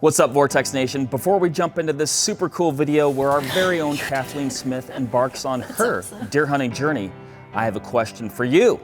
What's up, Vortex Nation? Before we jump into this super cool video where our very own Kathleen Smith embarks on her deer hunting journey, I have a question for you.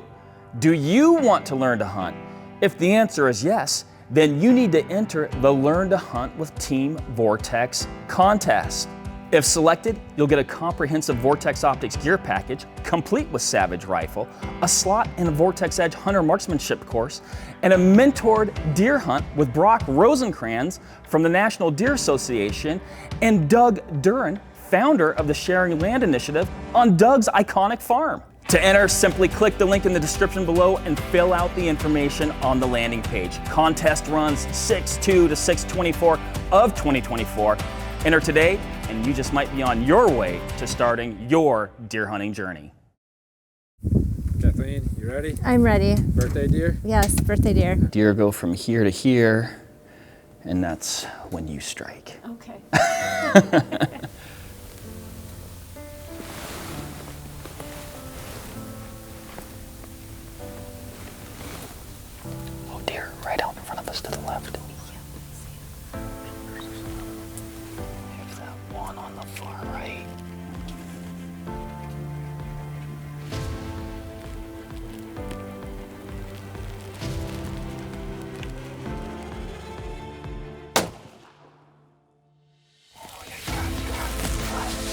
Do you want to learn to hunt? If the answer is yes, then you need to enter the Learn to Hunt with Team Vortex contest. If selected, you'll get a comprehensive Vortex Optics gear package, complete with Savage Rifle, a slot in a Vortex Edge Hunter Marksmanship course, and a mentored deer hunt with Brock Rosenkrantz from the National Deer Association and Doug Duran, founder of the Sharing Land Initiative, on Doug's iconic farm. To enter, simply click the link in the description below and fill out the information on the landing page. Contest runs 6/2 to 6/24 of 2024. Enter today, and you just might be on your way to starting your deer hunting journey. Kathleen, you ready? I'm ready. Birthday deer? Yes, birthday deer. Deer go from here to here, and that's when you strike. Okay. Oh dear, right out in front of us to the left. There's that one on the far right.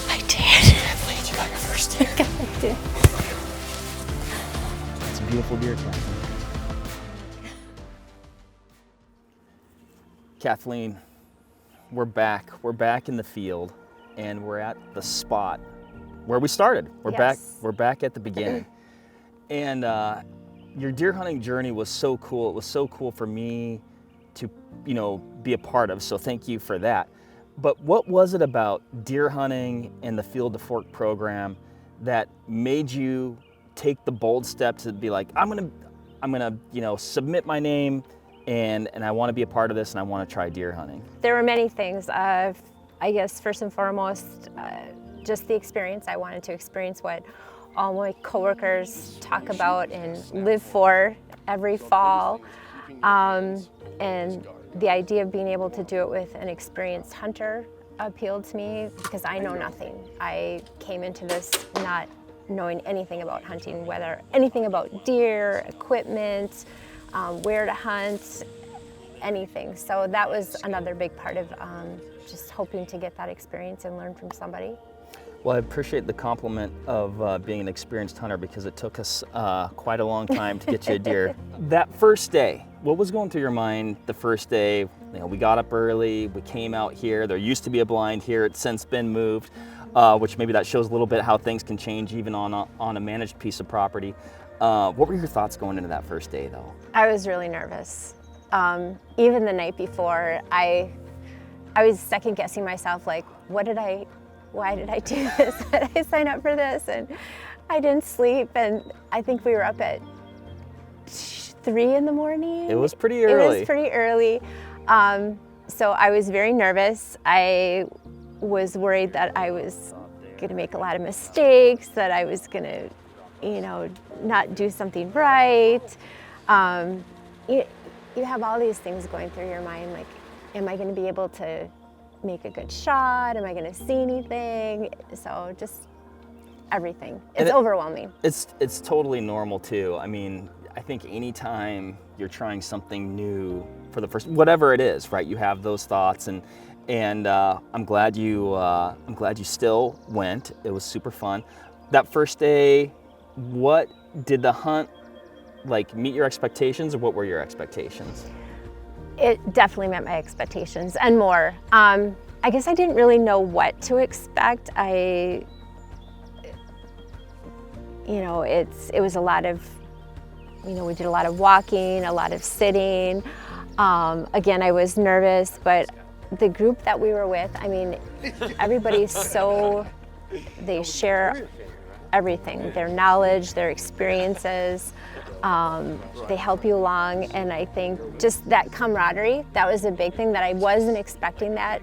I did. Kathleen, you got your first deer. I did. It's a beautiful deer, Kathleen. Kathleen, we're back. We're back in the field, and we're at the spot where we started. We're back. Yes. We're back at the beginning. And your deer hunting journey was so cool. It was so cool for me to, be a part of. So thank you for that. But what was it about deer hunting and the Field to Fork program that made you take the bold step to be like, I'm gonna, submit my name, and I want to be a part of this, and I want to try deer hunting? There were many things. I guess first and foremost, just the experience. I wanted to experience what all my coworkers talk about and live for every fall. And the idea of being able to do it with an experienced hunter appealed to me because I know nothing. I came into this not knowing anything about hunting, anything about deer, equipment, where to hunt, anything. So that was another big part of just hoping to get that experience and learn from somebody. Well, I appreciate the compliment of being an experienced hunter, because it took us quite a long time to get you a deer. That first day, what was going through your mind the first day? We got up early, we came out here. There used to be a blind here. It's since been moved, which maybe that shows a little bit how things can change even on a managed piece of property. What were your thoughts going into that first day, though? I was really nervous. Even the night before, I was second guessing myself, like, why did I do this? Why did I sign up for this? And I didn't sleep, and I think we were up at 3 in the morning. It was pretty early. It was pretty early. So I was very nervous. I was worried that I was gonna make a lot of mistakes, that I was gonna, not do something right. You have all these things going through your mind, like, am I gonna be able to make a good shot? Am I gonna see anything? So just everything. It's overwhelming. It's totally normal too. I mean, I think anytime you're trying something new for the first, whatever it is, right? You have those thoughts, and I'm glad you still went. It was super fun. That first day, what did the hunt meet your expectations, or what were your expectations? It definitely met my expectations and more. I guess I didn't really know what to expect. It was a lot of, we did a lot of walking, a lot of sitting. Again, I was nervous, but the group that we were with, everybody's they share everything, their knowledge, their experiences. They help you along, and I think just that camaraderie, that was a big thing that I wasn't expecting that.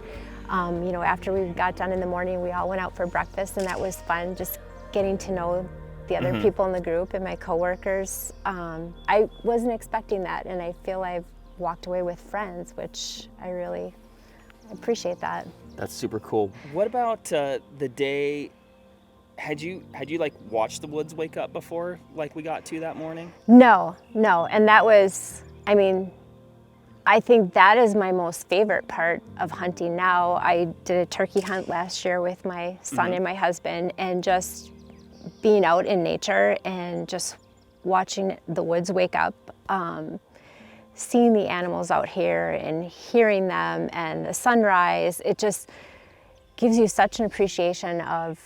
After we got done in the morning, we all went out for breakfast, and that was fun, just getting to know the other people in the group and my coworkers. I wasn't expecting that, and I feel I've walked away with friends, which I really I appreciate that. That's super cool. What about the day? Had you like watched the woods wake up before, like we got to that morning? No, and that was, I mean, I think that is my most favorite part of hunting now. I did a turkey hunt last year with my son and my husband, and just being out in nature and just watching the woods wake up, seeing the animals out here and hearing them and the sunrise, it just gives you such an appreciation of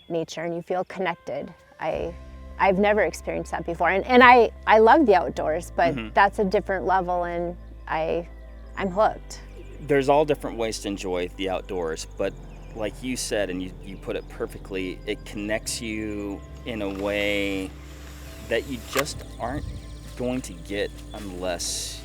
nature, and you feel connected. I've never experienced that before, and I love the outdoors, but that's a different level, and I'm hooked. There's all different ways to enjoy the outdoors, but like you said, and you put it perfectly, it connects you in a way that you just aren't going to get unless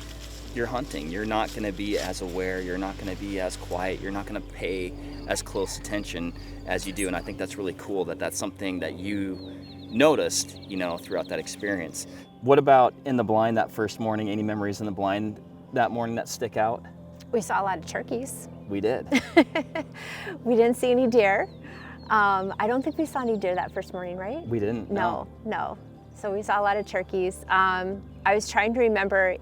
you're hunting. You're not going to be as aware, you're not going to be as quiet, you're not going to pay as close attention as you do, and I think that's really cool that that's something that you noticed, throughout that experience. What about in the blind that first morning? Any memories in the blind that morning that stick out? We saw a lot of turkeys. We did. We didn't see any deer. I don't think we saw any deer that first morning, right? We didn't. No. So we saw a lot of turkeys. I was trying to remember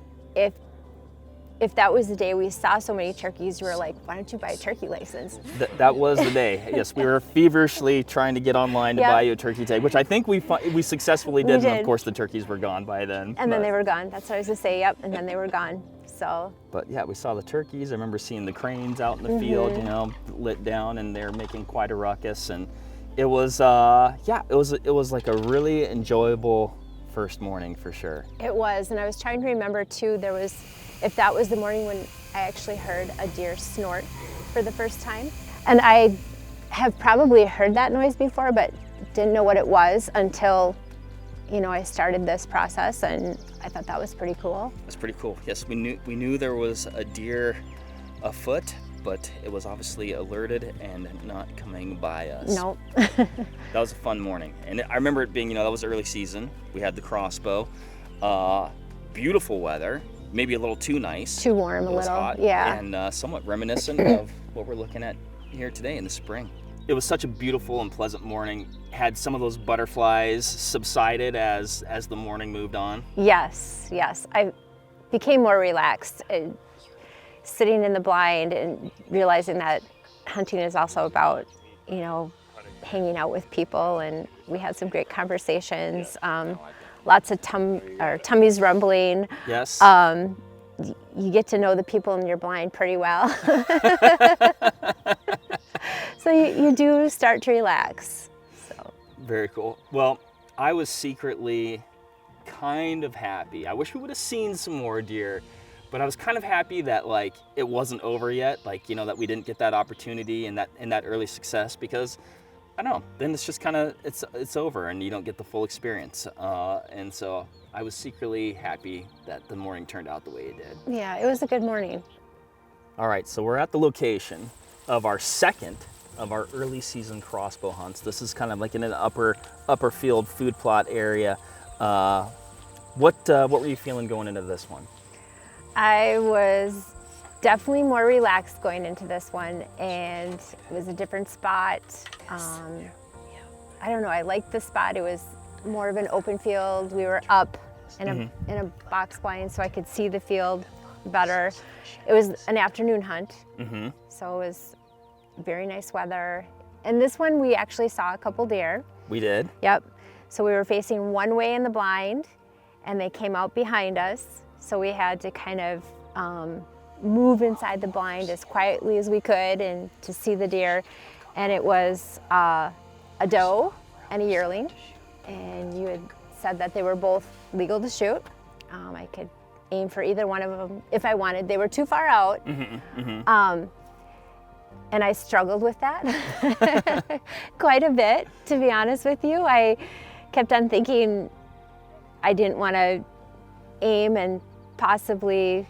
if that was the day we saw so many turkeys, we were like, why don't you buy a turkey license? That was the day. Yes, we were feverishly trying to get online to buy you a turkey tag, which I think we successfully did. And of course, the turkeys were gone by then. And then they were gone. That's what I was going to say. Yep. And then they were gone. So. But yeah, we saw the turkeys. I remember seeing the cranes out in the field, lit down, and they're making quite a ruckus. And it was, it was like a really enjoyable first morning for sure. It was, and I was trying to remember too. If that was the morning when I actually heard a deer snort for the first time. And I have probably heard that noise before, but didn't know what it was until, I started this process, and I thought that was pretty cool. That's pretty cool. Yes, we knew there was a deer afoot, but it was obviously alerted and not coming by us. Nope. That was a fun morning. And I remember it being, that was early season. We had the crossbow. Beautiful weather. Maybe a little too nice. Too warm, a little, hot, yeah. And somewhat reminiscent of what we're looking at here today in the spring. It was such a beautiful and pleasant morning. Had some of those butterflies subsided as the morning moved on? Yes. I became more relaxed, sitting in the blind and realizing that hunting is also about, hanging out with people, and we had some great conversations. Lots of tummies rumbling. Yes. You get to know the people in your blind pretty well. So you do start to relax. So. Very cool. Well, I was secretly kind of happy. I wish we would have seen some more deer, but I was kind of happy that it wasn't over yet. That we didn't get that opportunity and that early success, because I don't know, then it's just kind of, it's over and you don't get the full experience. And so I was secretly happy that the morning turned out the way it did. Yeah, it was a good morning. All right, so we're at the location of our second of our early season crossbow hunts. This is kind of like in an upper field food plot area. What were you feeling going into this one? I was definitely more relaxed going into this one, and it was a different spot. I don't know, I liked the spot. It was more of an open field. We were up in a box blind, so I could see the field better. It was an afternoon hunt, so it was very nice weather. And this one we actually saw a couple deer. We did? Yep. So we were facing one way in the blind, and they came out behind us, so we had to kind of move inside the blind as quietly as we could and to see the deer. And it was a doe and a yearling, and you had said that they were both legal to shoot. I could aim for either one of them if I wanted. They were too far out, and I struggled with that quite a bit, to be honest with you. I kept on thinking I didn't want to aim and possibly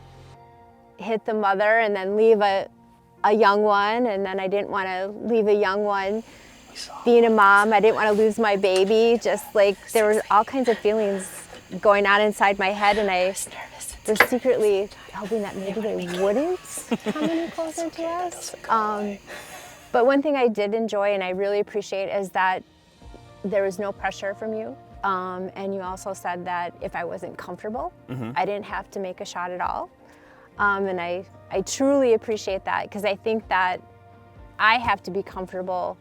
hit the mother and then leave a young one, and then I didn't want to leave a young one. Being a mom, I didn't want to lose my baby. Just there were all kinds of feelings going on inside my head, and we're secretly hoping that maybe they wouldn't come any closer to us. But one thing I did enjoy and I really appreciate is that there was no pressure from you. And you also said that if I wasn't comfortable, I didn't have to make a shot at all. And I truly appreciate that, because I think that I have to be comfortable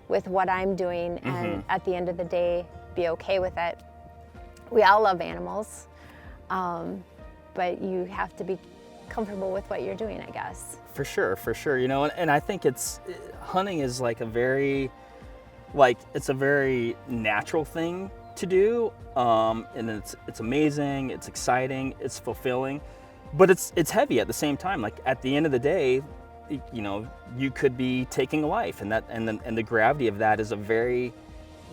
with what I'm doing and at the end of the day, be okay with it. We all love animals, but you have to be comfortable with what you're doing, I guess. For sure. You know, and I think hunting is like it's a very natural thing to do, and it's amazing, it's exciting, it's fulfilling, but it's heavy at the same time. Like at the end of the day, you know, you could be taking a life, and the gravity of that is a very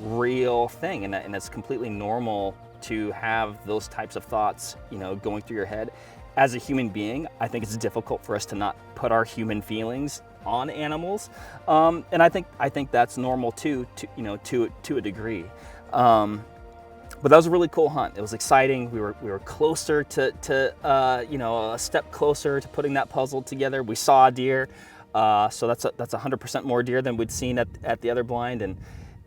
real thing, and it's completely normal to have those types of thoughts, you know, going through your head. As a human being, I think it's difficult for us to not put our human feelings on animals, and I think that's normal too, to a degree. But that was a really cool hunt. It was exciting. We were closer to a step closer to putting that puzzle together. We saw a deer, so that's 100% more deer than we'd seen at the other blind.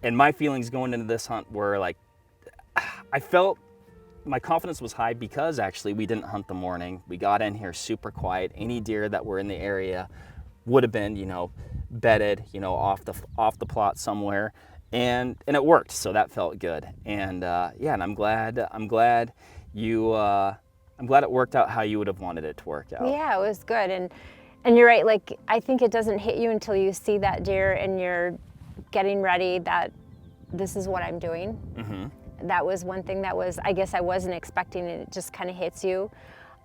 And my feelings going into this hunt were like, I felt my confidence was high because actually we didn't hunt the morning. We got in here super quiet. Any deer that were in the area would have been, bedded, off the plot somewhere. And it worked, so that felt good. And and I'm glad it worked out how you would have wanted it to work out. Yeah, it was good. And you're right, like I think it doesn't hit you until you see that deer and you're getting ready that this is what I'm doing. That was one thing that was, I guess I wasn't expecting, and it just kind of hits you.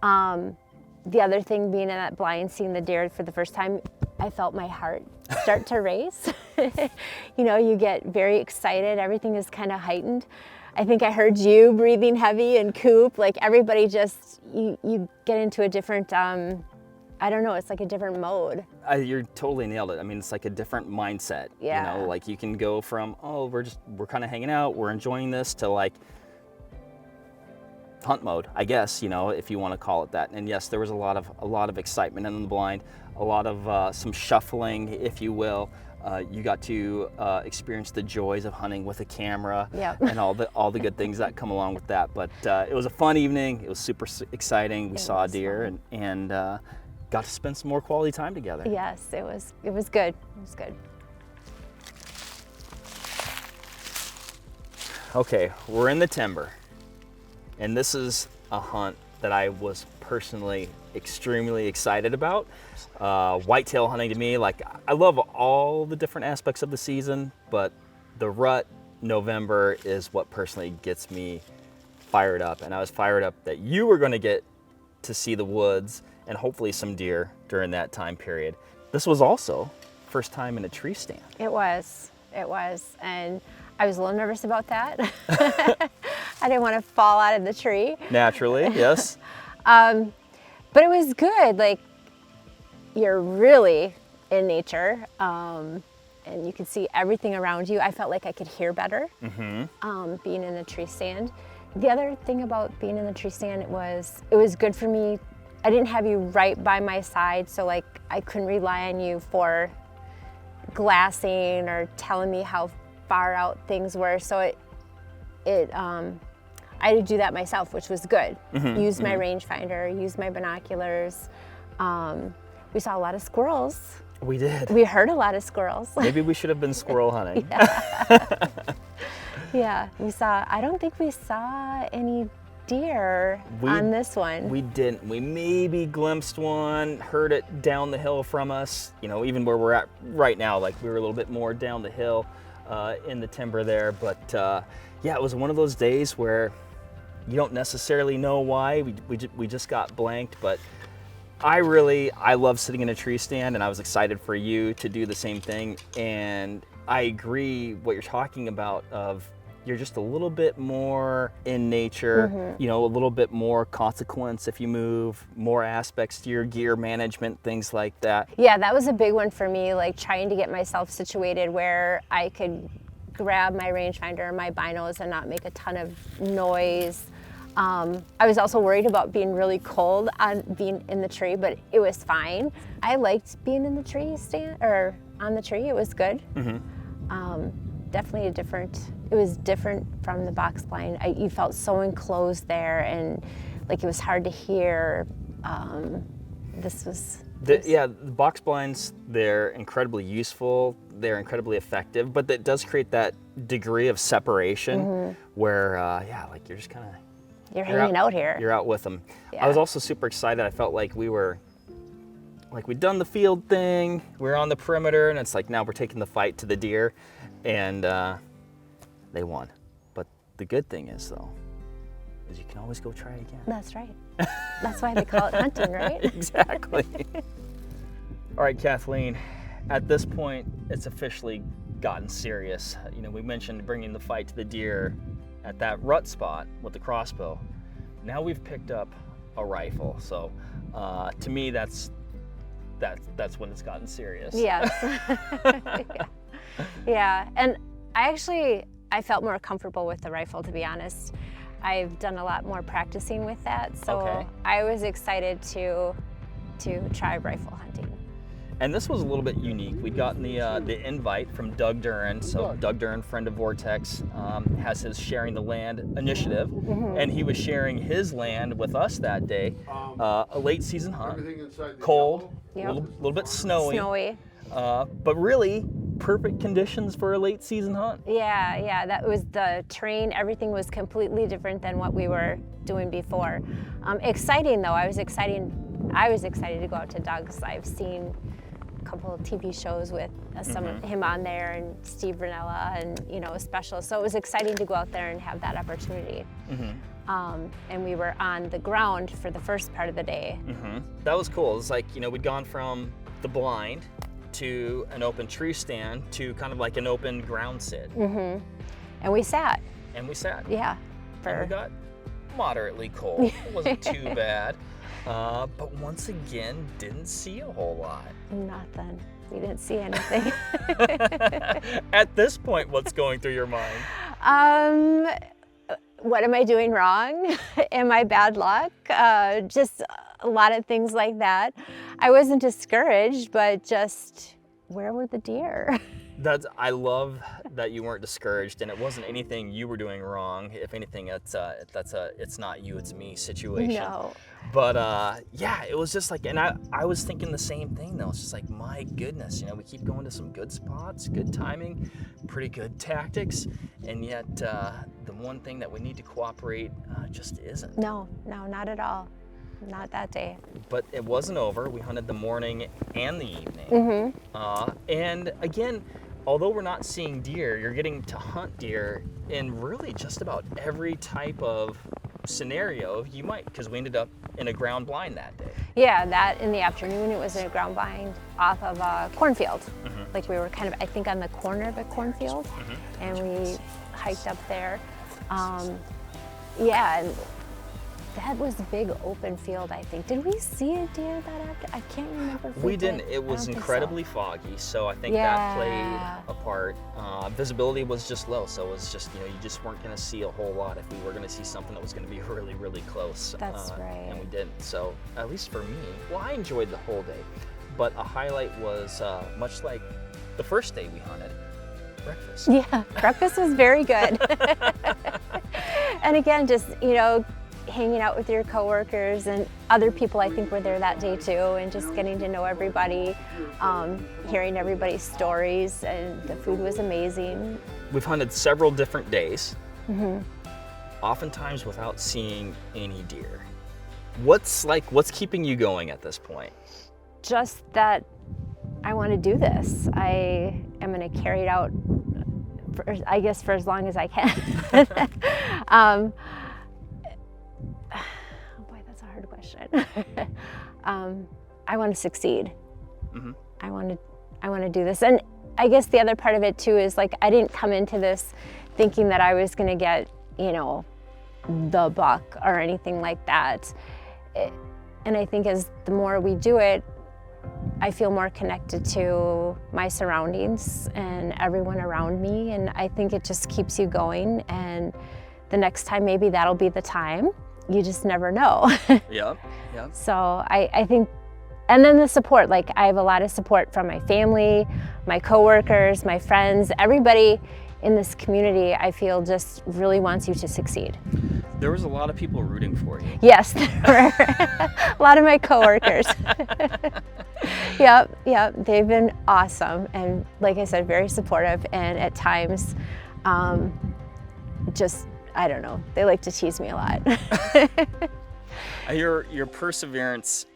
The other thing, being in that blind, seeing the deer for the first time, I felt my heart start to race. You get very excited. Everything is kind of heightened. I think I heard you breathing heavy and Coop, like everybody just, you get into a different, I don't know, it's like a different mode. You're totally nailed it. I mean, it's like a different mindset. Yeah. Like you can go from, we're kind of hanging out, we're enjoying this, to like hunt mode, I guess, if you want to call it that. And yes, there was a lot of excitement in the blind, a lot of some shuffling, if you will. You got to experience the joys of hunting with a camera. Yep. And all the good things that come along with that. But it was a fun evening. It was super exciting. We saw a deer and got to spend some more quality time together. Yes, it was good. It was good. Okay, we're in the timber. And this is a hunt that I was personally extremely excited about. Whitetail hunting to me, like I love all the different aspects of the season, but the rut November is what personally gets me fired up. And I was fired up that you were going to get to see the woods and hopefully some deer during that time period. This was also first time in a tree stand. It was, and I was a little nervous about that. I didn't want to fall out of the tree. Naturally, yes. But it was good. Like, you're really in nature, and you could see everything around you. I felt like I could hear better being in a tree stand. The other thing about being in the tree stand, it was good for me. I didn't have you right by my side, so like I couldn't rely on you for glassing or telling me how far out things were. So I had to do that myself, which was good. Use my rangefinder, use my binoculars. We saw a lot of squirrels. We did. We heard a lot of squirrels. Maybe we should have been squirrel hunting. Yeah, I don't think we saw any deer on this one. We didn't. We maybe glimpsed one, heard it down the hill from us, even where we're at right now, like we were a little bit more down the hill in the timber there. But yeah, it was one of those days where you don't necessarily know why. We just got blanked, but I love sitting in a tree stand, and I was excited for you to do the same thing. And I agree what you're talking about of you're just a little bit more in nature, a little bit more consequence if you move, more aspects to your gear management, things like that. Yeah, that was a big one for me, like trying to get myself situated where I could grab my rangefinder and my binos and not make a ton of noise. I was also worried about being really cold on being in the tree, but it was fine. I liked being in the tree stand or on the tree. It was good. Definitely it was different from the box blind. You felt so enclosed there, and like it was hard to hear. The box blinds, they're incredibly useful, they're incredibly effective, but that does create that degree of separation where, like you're just kind of... You're hanging out here. You're out with them. Yeah. I was also super excited. I felt like we'd done the field thing, we're on the perimeter, and it's like now we're taking the fight to the deer, and they won. But the good thing is, though, is you can always go try it again. That's right. That's why they call it hunting, right? Exactly. All right, Kathleen, at this point, it's officially gotten serious. You know, we mentioned bringing the fight to the deer at that rut spot with the crossbow. Now we've picked up a rifle. So to me, that's when it's gotten serious. Yes. Yeah. And I felt more comfortable with the rifle, to be honest. I've done a lot more practicing with that, so I was excited to try rifle hunting. And this was a little bit unique. We'd gotten the invite from Doug Duran. So Doug Duran, friend of Vortex, has his Sharing the Land initiative, and he was sharing his land with us that day. A late season hunt, cold, a little bit snowy. But really perfect conditions for a late season hunt. Yeah, that was the terrain. Everything was completely different than what we were doing before. Exciting though. I was excited to go out to Doug's. I've seen a couple of TV shows with some of him on there, and Steve Ranella, and special. So it was exciting to go out there and have that opportunity. And we were on the ground for the first part of the day. That was cool. It's like, we'd gone from the blind to an open tree stand to kind of like an open ground sit. And we sat. Yeah. And we got moderately cold. It wasn't too bad. But once again, didn't see a whole lot. Nothing. We didn't see anything. At this point, what's going through your mind? What am I doing wrong? Am I bad luck? Just a lot of things like that. I wasn't discouraged, but just, where were the deer? I love that you weren't discouraged, and it wasn't anything you were doing wrong. If anything, it's not you, it's me situation. No. But it was just like, and I was thinking the same thing though. It's just like, my goodness, we keep going to some good spots, good timing, pretty good tactics, and yet the one thing that we need to cooperate just isn't. No, not at all. Not that day. But it wasn't over. We hunted the morning and the evening. And again, although we're not seeing deer, you're getting to hunt deer in really just about every type of scenario you might, because we ended up in a ground blind that day. Yeah, that in the afternoon, it was in a ground blind off of a cornfield. Like we were kind of, I think, on the corner of a cornfield, and we hiked up there. And that was a big open field, I think. Did we see a deer that after? I can't remember if we didn't. It was incredibly foggy, so I think that played a part. Visibility was just low, so it was just, you just weren't going to see a whole lot if we were going to see something that was going to be really, really close. That's right. And we didn't. So at least for me, I enjoyed the whole day, but a highlight was much like the first day we hunted, breakfast. Yeah, breakfast was very good. And again, just, hanging out with your coworkers and other people I think were there that day too, and just getting to know everybody, hearing everybody's stories, and the food was amazing. We've hunted several different days, oftentimes without seeing any deer. What's keeping you going at this point? Just that I want to do this. I am going to carry it out, for as long as I can. I want to succeed. I want to do this. And I guess the other part of it too is, like, I didn't come into this thinking that I was going to get, the buck or anything like that. And I think as the more we do it, I feel more connected to my surroundings and everyone around me. And I think it just keeps you going. And the next time maybe that'll be the time. You just never know. Yep, yep. So I think, and then the support, like I have a lot of support from my family, my coworkers, my friends, everybody in this community, I feel just really wants you to succeed. There was a lot of people rooting for you. Yes, there were a lot of my coworkers. Yep, they've been awesome. And like I said, very supportive, and at times, just, I don't know, they like to tease me a lot. Your perseverance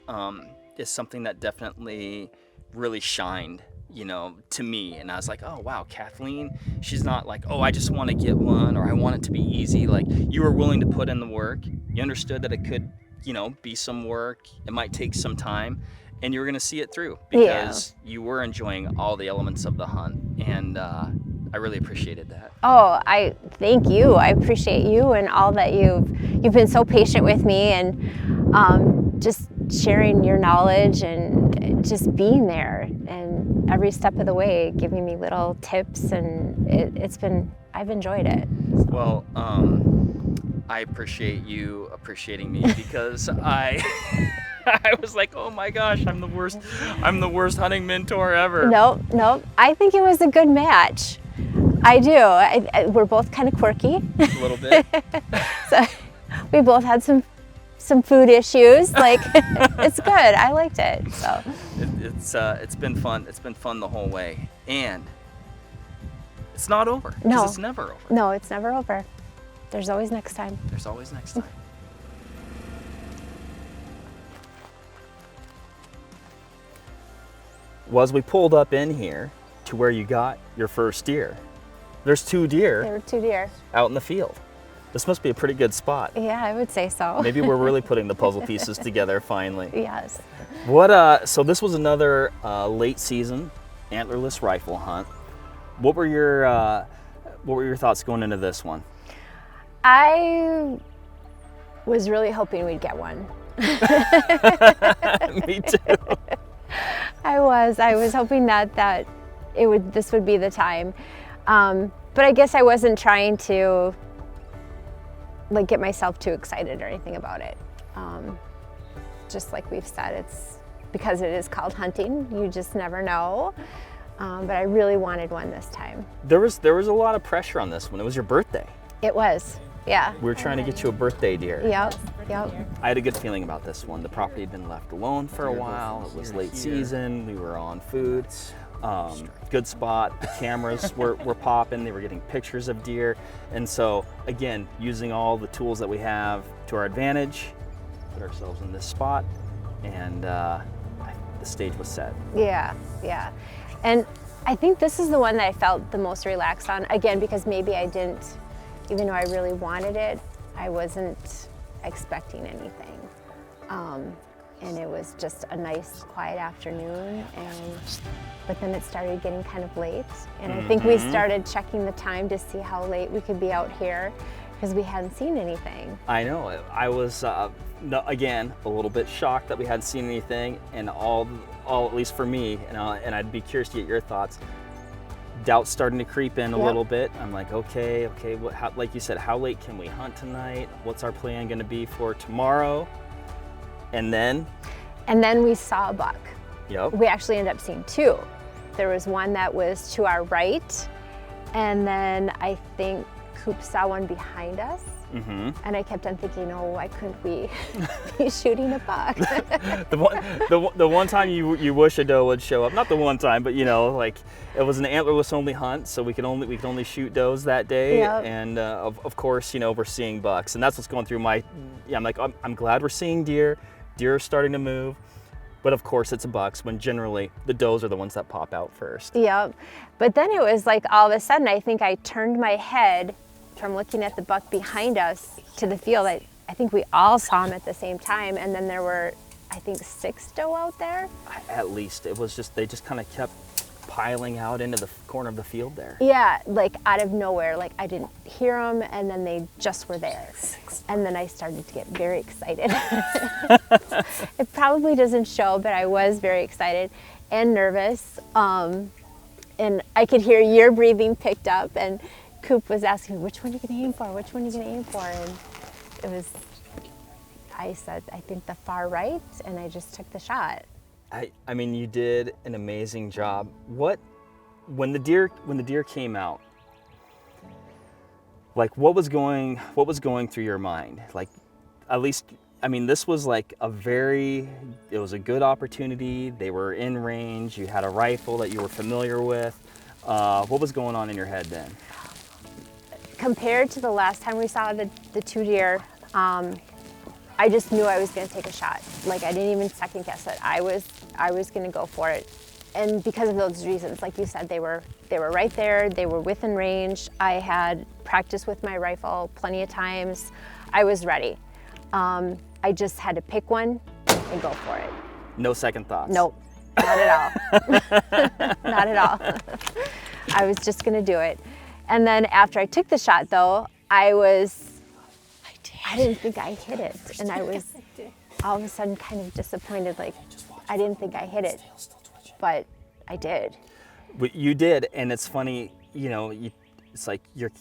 is something that definitely really shined, you know, to me. And I was like, oh wow, Kathleen, she's not like, oh, I just want to get one, or I want it to be easy. Like, you were willing to put in the work. You understood that it could, you know, be some work. It might take some time, and you were going to see it through because you were enjoying all the elements of the hunt. And I really appreciated that. Oh, I thank you. I appreciate you and all that you've been so patient with me, and just sharing your knowledge and just being there, and every step of the way giving me little tips, and I've enjoyed it. So. Well, I appreciate you appreciating me, because I was like, oh my gosh, I'm the worst hunting mentor ever. Nope. I think it was a good match. I do. We're both kind of quirky. A little bit. So we both had some food issues. Like, it's good. I liked it. So it's been fun. It's been fun the whole way, and it's not over. No, it's never over. No, it's never over. There's always next time. There's always next time. Well, as we pulled up in here to where you got your first deer, there's 2 deer. There were 2 deer out in the field. This must be a pretty good spot. Yeah, I would say so. Maybe we're really putting the puzzle pieces together finally. Yes. So this was another late season antlerless rifle hunt. What were your thoughts going into this one? I was really hoping we'd get one. Me too. I was hoping that this would be the time. But I guess I wasn't trying to like get myself too excited or anything about it. Just like we've said, it's because it is called hunting, you just never know. But I really wanted one this time. There was a lot of pressure on this one. It was your birthday. It was, yeah. We were trying to get you a birthday deer. Yep. I had a good feeling about this one. The property had been left alone for a while. It was late season. We were on food. Good spot. The cameras were popping. They were getting pictures of deer. And so, again, using all the tools that we have to our advantage, put ourselves in this spot, and the stage was set. Yeah. And I think this is the one that I felt the most relaxed on. Again, because maybe I didn't, even though I really wanted it, I wasn't expecting anything. And it was just a nice, quiet afternoon. But then it started getting kind of late. And I think we started checking the time to see how late we could be out here, because we hadn't seen anything. I know. I was, again, a little bit shocked that we hadn't seen anything, and all at least for me, and I'd be curious to get your thoughts. Doubt's starting to creep in a little bit. I'm like, okay, like you said, how late can we hunt tonight? What's our plan going to be for tomorrow? And then we saw a buck. Yep. We actually ended up seeing 2. There was one that was to our right, and then I think Coop saw one behind us. And I kept on thinking, oh, why couldn't we be shooting a buck? the one time you wish a doe would show up. Not the one time, but like it was an antlerless only hunt, so we could only shoot does that day. Yep. And of course, we're seeing bucks, and that's what's going through my. I'm like, I'm glad we're seeing deer. Deer are starting to move. But of course it's a bucks, when generally the does are the ones that pop out first. Yep. But then it was like all of a sudden, I think I turned my head from looking at the buck behind us to the field. I think we all saw him at the same time, and then there were, I think, 6 doe out there. At least. It was just, they just kind of kept piling out into the corner of the field there. Yeah, like out of nowhere. Like I didn't hear them, and then they just were there. And then I started to get very excited. It probably doesn't show, but I was very excited and nervous. And I could hear your breathing picked up, and Coop was asking, which one are you going to aim for? Which one are you going to aim for? And it was, I said, I think the far right, and I just took the shot. I mean, you did an amazing job. When the deer came out, like what was going through your mind? Like, at least, I mean, this was like it was a good opportunity. They were in range. You had a rifle that you were familiar with. What was going on in your head then? Compared to the last time we saw the 2 deer, I just knew I was going to take a shot. Like, I didn't even second guess it. I was going to go for it. And because of those reasons, like you said, they were right there. They were within range. I had practiced with my rifle plenty of times. I was ready. I just had to pick one and go for it. No second thoughts? Nope, not at all. Not at all. I was just going to do it. And then after I took the shot, though, I didn't think I hit it. And I was all of a sudden kind of disappointed, like, I didn't think I hit it, but I did. You did, and it's funny, you know, it's like you're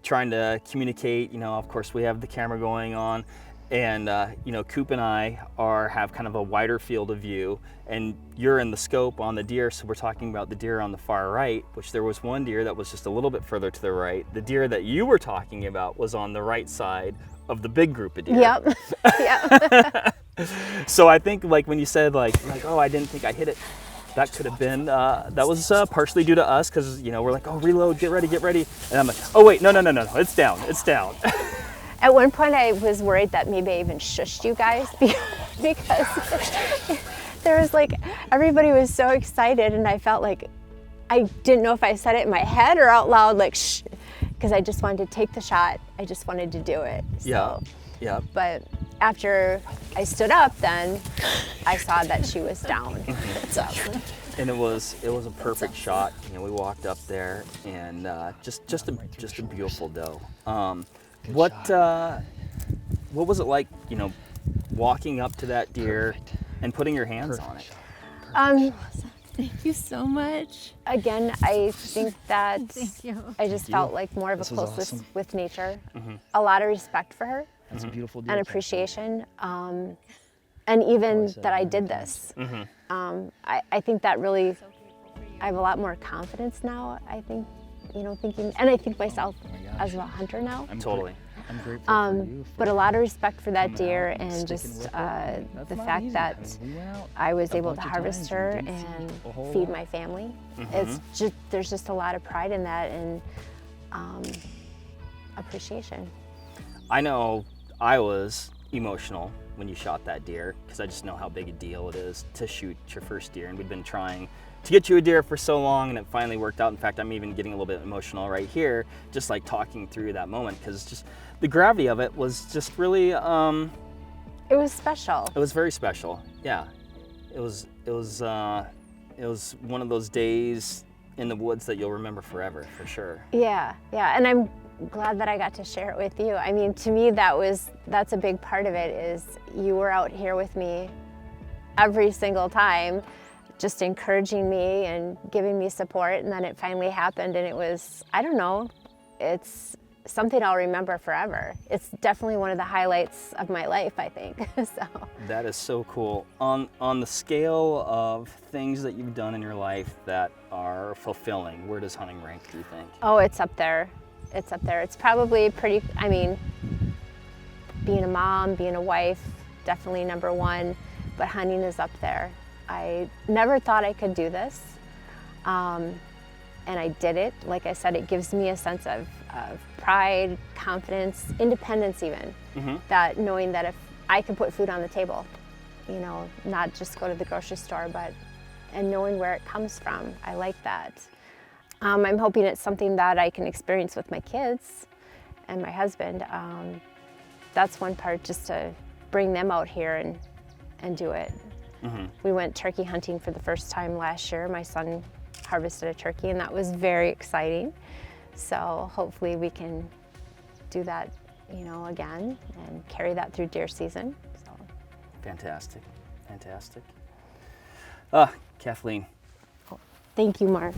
trying to communicate, you know, of course we have the camera going on, and you know, Coop and I have kind of a wider field of view, and you're in the scope on the deer, so we're talking about the deer on the far right, which there was one deer that was just a little bit further to the right. The deer that you were talking about was on the right side of the big group of deer. Yep. Yep. So I think, like, when you said like, oh, I didn't think I hit it, that could have been, that was partially due to us, because, you know, we're like, oh, reload, get ready. And I'm like, oh, wait, no, it's down. At one point I was worried that maybe I even shushed you guys because there was like, everybody was so excited, and I felt like I didn't know if I said it in my head or out loud, like, shh, because I just wanted to take the shot. I just wanted to do it. So, yeah. But after I stood up, then I saw that she was down. So. And it was a perfect shot. You know, we walked up there, and just a beautiful doe. What was it like, you know, walking up to that deer and putting your hands on it? Thank you so much. Again, I think that I just you. felt like more of a This was closeness awesome. with nature, Mm-hmm. a lot of respect for her, That's a beautiful deer. and appreciation, and even said that I it did many this. Mm-hmm. I think that really, I have a lot more confidence now, I think, you know, thinking, and I think myself Oh my gosh. as a hunter now. Totally. I'm grateful for you. But a lot of respect for that coming deer, out and and sticking just with it. That's the not fact easy. that I mean, we went out I was a able to bunch of harvest times her and didn't see and a whole feed lot. my family. Mm-hmm. It's just, there's just a lot of pride in that, and appreciation. I know I was emotional when you shot that deer, because I just know how big a deal it is to shoot your first deer, and we've been trying to get you a deer for so long, and it finally worked out. In fact, I'm even getting a little bit emotional right here, just like talking through that moment, because just the gravity of it was just really, It was special. it was very special. Yeah, it was one of those days in the woods that you'll remember forever, for sure. Yeah, and I'm glad that I got to share it with you. I mean, to me, that's a big part of it, is you were out here with me every single time, just encouraging me and giving me support, and then it finally happened, and it was, I don't know, it's something I'll remember forever. It's definitely one of the highlights of my life, I think. So. That is so cool. On the scale of things that you've done in your life that are fulfilling, where does hunting rank, do you think? Oh, it's up there. It's up there. It's probably pretty, I mean, being a mom, being a wife, definitely number one, but hunting is up there. I never thought I could do this, and I did it. Like I said, it gives me a sense of pride, confidence, independence even, that knowing that if I can put food on the table, you know, not just go to the grocery store, and knowing where it comes from. I like that. I'm hoping it's something that I can experience with my kids and my husband. That's one part, just to bring them out here and do it. We went turkey hunting for the first time last year. My son harvested a turkey, and that was very exciting. So hopefully we can do that, you know, again, and carry that through deer season. So. Fantastic. Kathleen. Thank you, Mark.